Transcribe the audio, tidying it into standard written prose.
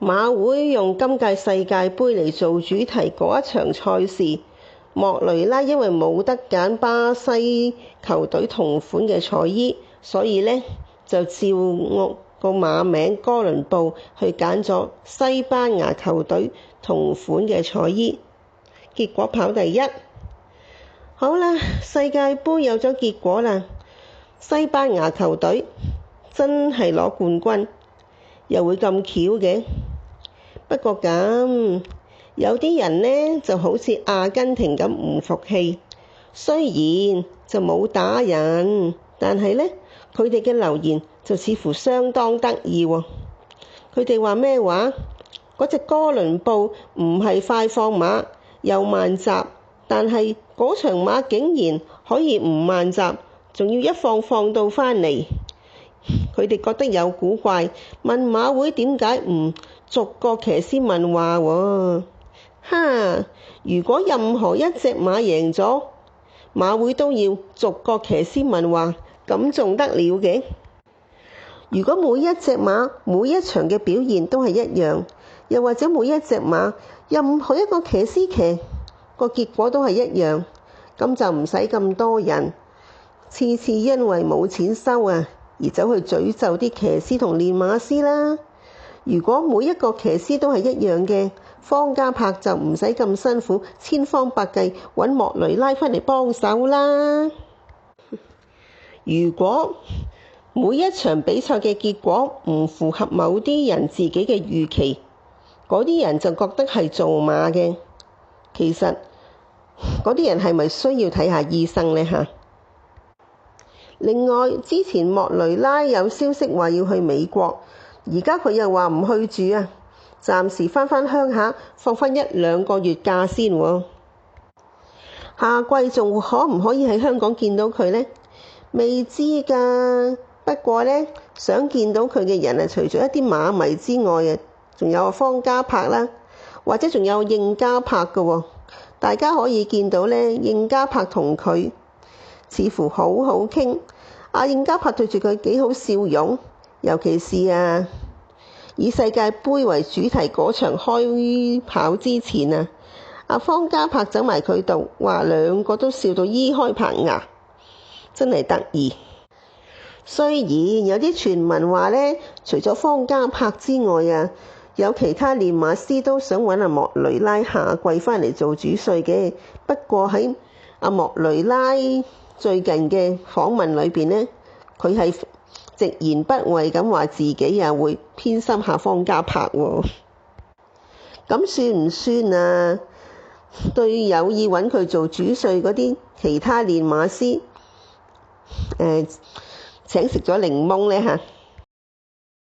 馬會用今屆世界盃嚟做主題嗰一場賽事，莫雷拉因為冇得揀巴西球隊同款嘅彩衣，所以呢就照我個馬名哥倫布去揀咗西班牙球隊同款嘅彩衣，結果跑第一。好啦，世界盃有咗結果啦，西班牙球隊真係攞冠軍，又會咁巧嘅。不過咁，有啲人呢就好似阿根廷咁唔服氣，雖然就冇打人，但係呢，佢哋嘅留言就似乎相當得意喎。佢哋話咩話？嗰隻哥倫布唔係快放馬，又慢閘，但係嗰場馬竟然可以唔慢閘，仲要一放到返嚟。佢哋覺得有古怪，問馬會點解唔逐個騎師問話喎？哈！如果任何一隻馬贏咗，馬會都要逐個騎師問話，咁仲得了嘅？如果每一隻馬每一場嘅表現都係一樣，又或者每一隻馬任何一個騎師騎個結果都係一樣，咁就唔使咁多人次次因為冇錢收啊而走去詛咒啲騎師同練馬師啦。如果每一個騎師都係一樣嘅，方嘉柏就唔使咁辛苦千方百計揾莫雷拉返嚟幫手啦。如果每一場比賽嘅結果唔符合某啲人自己嘅預期，嗰啲人就覺得係做馬嘅。其實嗰啲人係咪需要睇下醫生呢？嚇？另外，之前莫雷拉有消息話要去美國，而家佢又話唔去住啊，暫時返鄉下放返1-2個月假先喎。下季仲可唔可以喺香港見到佢呢？未知㗎。不過呢，想見到佢嘅人啊，除咗一啲馬迷之外啊，仲有方嘉柏啦，或者仲有應嘉柏㗎喎。大家可以見到呢，應嘉柏同佢似乎好好傾。應嘉柏對住佢幾好笑容，尤其是以世界盃為主題嗰場開跑之前方嘉柏走埋佢度，話兩個都笑到衣開棚牙，真係得意。雖然有啲傳聞話呢，除咗方嘉柏之外有其他練馬師都想揾莫雷拉下季返嚟做主帥嘅。不過喺莫雷拉最近嘅訪問裏邊呢，佢係直言不諱咁話自己會偏心下方嘉柏喎。咁算唔算對有意揾佢做主帥嗰啲其他練馬師請食咗檸檬呢？